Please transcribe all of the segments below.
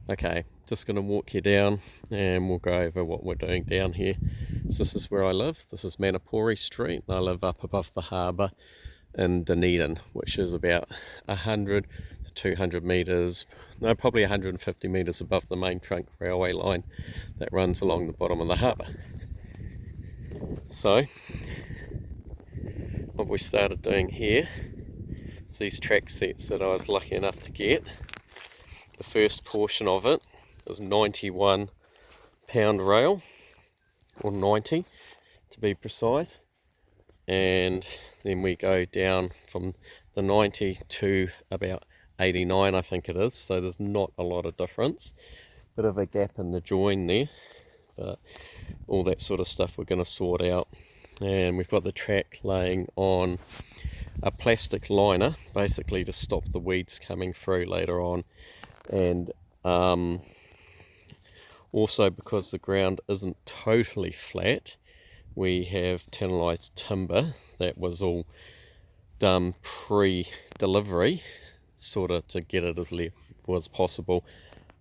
Okay, just going to walk you down and we'll go over what we're doing down here. So this is where I live. This is Manapori Street. I live up above the harbour in Dunedin, which is about 100 to 200 metres, no, probably 150 metres above the main trunk railway line that runs along the bottom of the harbour. So, what we started doing here is these track sets that I was lucky enough to get. The first portion of it is 91 pound rail, or 90 to be precise, and then we go down from the 90 to about 89, I think it is, so there's not a lot of difference. Bit of a gap in the join there, but all that sort of stuff we're going to sort out. And we've got the track laying on a plastic liner, basically to stop the weeds coming through later on. And also, because the ground isn't totally flat, we have tannalized timber that was all done pre-delivery, sort of to get it as level as possible.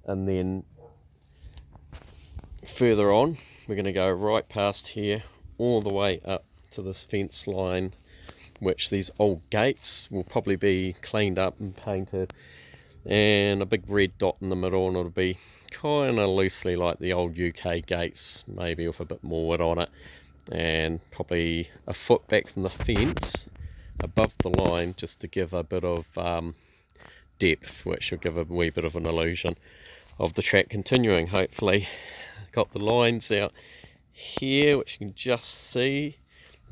And then further on, we're going to go right past here, all the way up to this fence line, which these old gates will probably be cleaned up and painted, and a big red dot in the middle, and it'll be kind of loosely like the old UK gates, maybe with a bit more wood on it, and probably a foot back from the fence above the line, just to give a bit of depth, which will give a wee bit of an illusion of the track continuing, hopefully. Got the lines out here, which you can just see,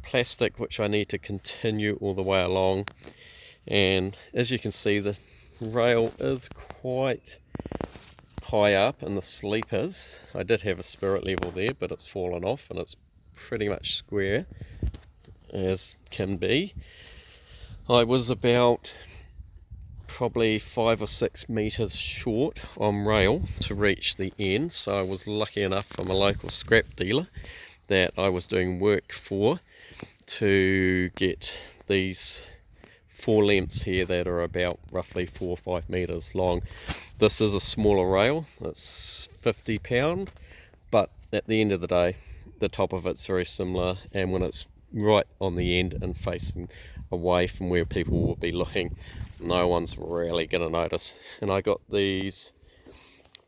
plastic, which I need to continue all the way along. And as you can see, the rail is quite high up in the sleepers. I did have a spirit level there, but it's fallen off and it's pretty much square as can be. I was about probably 5 or 6 meters short on rail to reach the end, so I was lucky enough from a local scrap dealer that I was doing work for to get these 4 lengths here that are about roughly 4 or 5 meters long. This is a smaller rail, it's 50 pound, but at the end of the day the top of it's very similar, and when it's right on the end and facing away from where people will be looking, no one's really going to notice. And I got these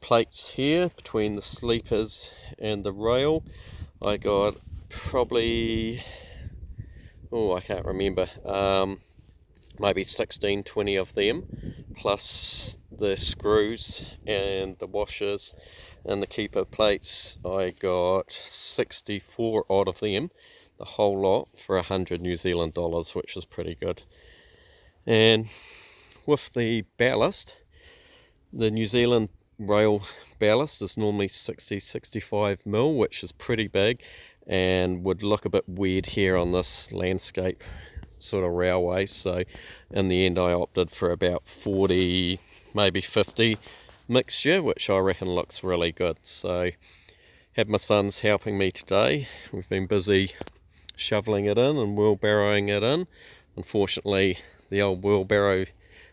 plates here between the sleepers and the rail. I got probably, I can't remember, maybe 16, 20 of them, plus the screws and the washers and the keeper plates. I got 64 odd of them, the whole lot, for 100 New Zealand dollars, which is pretty good. And with the ballast, the New Zealand rail ballast is normally 60-65 mil, which is pretty big and would look a bit weird here on this landscape sort of railway. So in the end I opted for about 40, maybe 50 mixture, which I reckon looks really good. So had my sons helping me today. We've been busy shoveling it in and wheelbarrowing it in. Unfortunately, the old wheelbarrow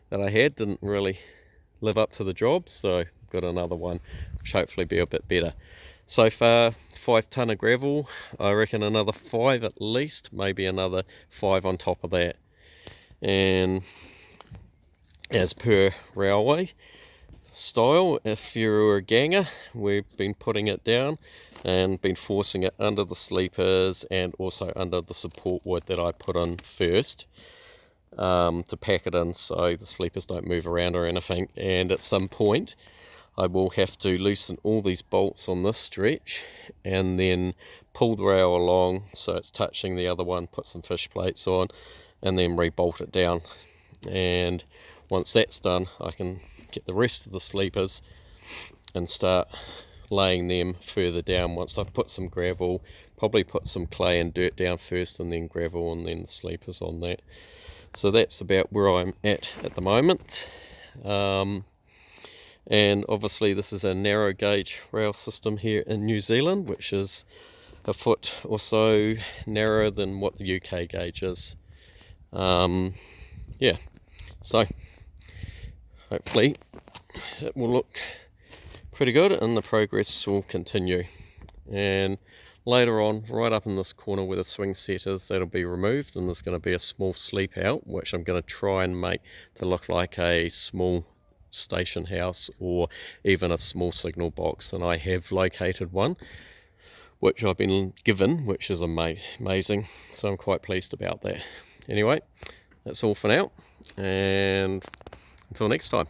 that I had didn't really live up to the job, so I've got another one which hopefully be a bit better. So far, 5 tonne of gravel. I reckon another 5 at least, maybe another 5 on top of that. And as per railway style, if you're a ganger, we've been putting it down and been forcing it under the sleepers and also under the support wood that I put in first, to pack it in so the sleepers don't move around or anything. And at some point I will have to loosen all these bolts on this stretch and then pull the rail along so it's touching the other one, put some fish plates on, and then re-bolt it down. And once that's done, I can get the rest of the sleepers and start laying them further down. Once I've put some gravel, probably put some clay and dirt down first and then gravel and then the sleepers on that. So that's about where I'm at the moment. And obviously this is a narrow gauge rail system here in New Zealand, which is a foot or so narrower than what the UK gauge is. So hopefully it will look pretty good, and the progress will continue. And later on, right up in this corner where the swing set is, that'll be removed, and there's going to be a small sleep out, which I'm going to try and make to look like a small station house or even a small signal box. And I have located one which I've been given, which is amazing, so I'm quite pleased about that. Anyway, that's all for now, and until next time.